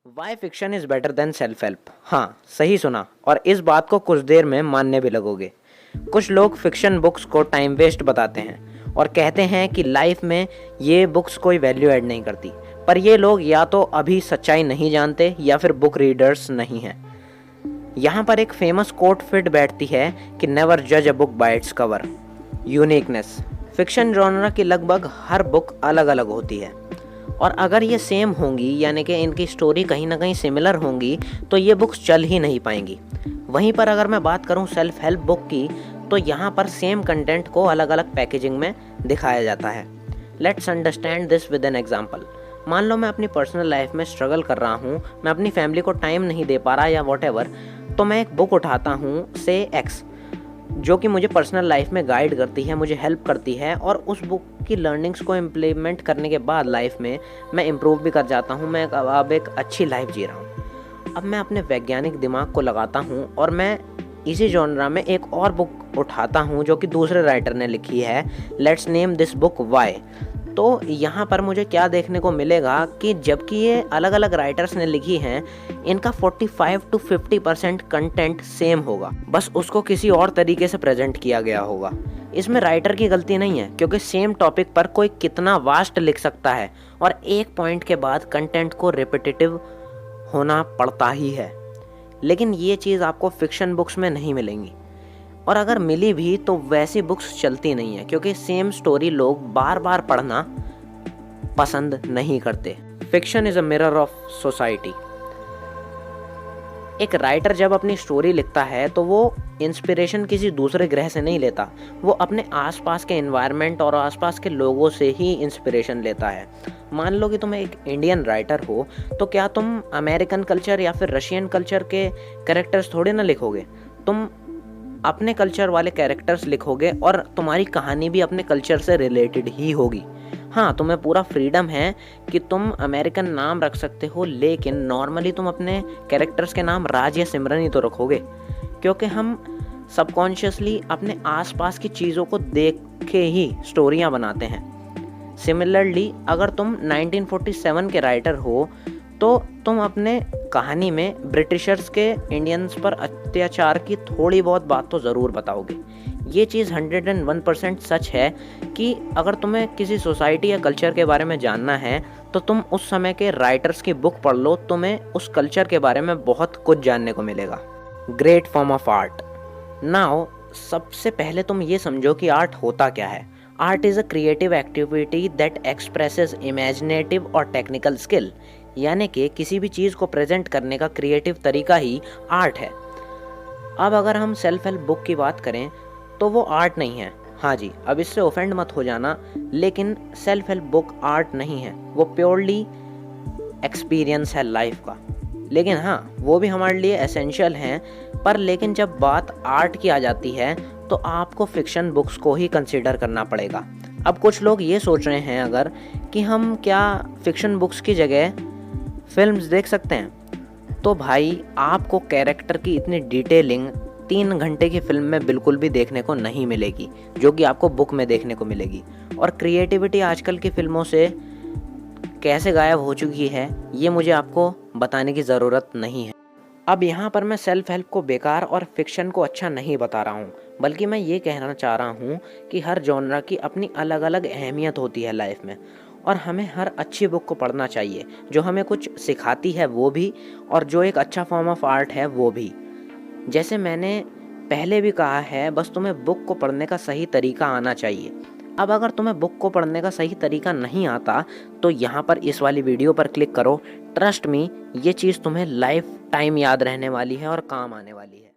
Y fiction is better than self help. हाँ, सही सुना, और इस बात को कुछ देर में मानने भी लगोगे। कुछ लोग फिक्शन बुक्स को टाइम वेस्ट बताते हैं और कहते हैं कि लाइफ में ये बुक्स कोई वैल्यू ऐड नहीं करती। पर ये लोग या तो अभी सच्चाई नहीं जानते या फिर बुक रीडर्स नहीं हैं। यहाँ पर एक फेमस कोट फिट बैठती है कि नेवर जज a book by its cover. Uniqueness. Fiction genre की लगभग हर बुक अलग अलग होती है, और अगर ये सेम होंगी यानी कि इनकी स्टोरी कहीं ना कहीं सिमिलर होंगी तो ये बुक्स चल ही नहीं पाएंगी। वहीं पर अगर मैं बात करूं सेल्फ हेल्प बुक की, तो यहाँ पर सेम कंटेंट को अलग अलग पैकेजिंग में दिखाया जाता है। Let's understand this with an example. मान लो मैं अपनी पर्सनल लाइफ में स्ट्रगल कर रहा हूँ, मैं अपनी फैमिली को टाइम नहीं दे पा रहा या वॉटेवर, तो मैं एक बुक उठाता हूँ से एक्स, जो कि मुझे पर्सनल लाइफ में गाइड करती है, मुझे हेल्प करती है, और उस बुक की लर्निंग्स को इम्प्लीमेंट करने के बाद लाइफ में मैं इम्प्रूव भी कर जाता हूँ। मैं अब एक अच्छी लाइफ जी रहा हूँ। अब मैं अपने वैज्ञानिक दिमाग को लगाता हूँ और मैं इसी जॉनरा में एक और बुक उठाता हूँ जो कि दूसरे राइटर ने लिखी है। Let's name this book Y. तो यहाँ पर मुझे क्या देखने को मिलेगा कि जबकि ये अलग अलग राइटर्स ने लिखी हैं, इनका 45 to 50% कंटेंट सेम होगा, बस उसको किसी और तरीके से प्रेजेंट किया गया होगा। इसमें राइटर की गलती नहीं है, क्योंकि सेम टॉपिक पर कोई कितना वास्ट लिख सकता है और एक पॉइंट के बाद कंटेंट को रिपीटेटिव होना पड़ता ही है। लेकिन ये चीज़ आपको फिक्शन बुक्स में नहीं मिलेंगी, और अगर मिली भी तो वैसी बुक्स चलती नहीं है, क्योंकि सेम स्टोरी लोग बार बार पढ़ना पसंद नहीं करते। Fiction is a mirror of society. एक राइटर जब अपनी स्टोरी लिखता है तो वो इंस्पिरेशन किसी दूसरे ग्रह से नहीं लेता, वो अपने आसपास के एनवायरनमेंट और आसपास के लोगों से ही इंस्पिरेशन लेता है। मान लो कि तुम एक इंडियन राइटर हो, तो क्या तुम अमेरिकन कल्चर या फिर रशियन कल्चर के कैरेक्टर्स थोड़े ना लिखोगे, तुम अपने कल्चर वाले कैरेक्टर्स लिखोगे और तुम्हारी कहानी भी अपने कल्चर से रिलेटेड ही होगी। हाँ, तुम्हें पूरा फ्रीडम है कि तुम अमेरिकन नाम रख सकते हो, लेकिन नॉर्मली तुम अपने कैरेक्टर्स के नाम राज या सिमरन ही तो रखोगे, क्योंकि हम सबकॉन्शियसली अपने आसपास की चीज़ों को देख के ही स्टोरियाँ बनाते हैं। सिमिलरली अगर तुम 1947 के राइटर हो तो तुम अपने कहानी में ब्रिटिशर्स के इंडियंस पर अत्याचार की थोड़ी बहुत बात तो ज़रूर बताओगे। ये चीज़ 101% सच है कि अगर तुम्हें किसी सोसाइटी या कल्चर के बारे में जानना है तो तुम उस समय के राइटर्स की बुक पढ़ लो, तुम्हें उस कल्चर के बारे में बहुत कुछ जानने को मिलेगा। Great form of art. Now सबसे पहले तुम ये समझो कि आर्ट होता क्या है। Art is a creative activity that expresses imaginative और टेक्निकल स्किल, यानी कि किसी भी चीज़ को प्रेजेंट करने का क्रिएटिव तरीका ही आर्ट है। अब अगर हम सेल्फ हेल्प बुक की बात करें तो वो आर्ट नहीं है। हाँ जी, अब इससे ऑफेंड मत हो जाना, लेकिन सेल्फ हेल्प बुक आर्ट नहीं है, वो प्योरली एक्सपीरियंस है लाइफ का। लेकिन हाँ, वो भी हमारे लिए एसेंशियल हैं, पर लेकिन जब बात आर्ट की आ जाती है तो आपको फिक्शन बुक्स को ही कंसिडर करना पड़ेगा। अब कुछ लोग ये सोच रहे हैं अगर कि हम क्या फिक्शन बुक्स की जगह फिल्म्स देख सकते हैं, तो भाई आपको कैरेक्टर की इतनी डिटेलिंग 3 घंटे की फिल्म में बिल्कुल भी देखने को नहीं मिलेगी, जो कि आपको बुक में देखने को मिलेगी। और क्रिएटिविटी आजकल की फिल्मों से कैसे गायब हो चुकी है, ये मुझे आपको बताने की ज़रूरत नहीं है। अब यहाँ पर मैं सेल्फ हेल्प को बेकार और फिक्शन को अच्छा नहीं बता रहा हूँ, बल्कि मैं ये कहना चाह रहा हूँ कि हर जॉनरा की अपनी अलग अलग अहमियत होती है लाइफ में, और हमें हर अच्छी बुक को पढ़ना चाहिए जो हमें कुछ सिखाती है वो भी, और जो एक अच्छा फॉर्म ऑफ आर्ट है वो भी। जैसे मैंने पहले भी कहा है, बस तुम्हें बुक को पढ़ने का सही तरीका आना चाहिए। अब अगर तुम्हें बुक को पढ़ने का सही तरीका नहीं आता तो यहाँ पर इस वाली वीडियो पर क्लिक करो। ट्रस्ट मी, ये चीज़ तुम्हें लाइफ टाइम याद रहने वाली है और काम आने वाली है।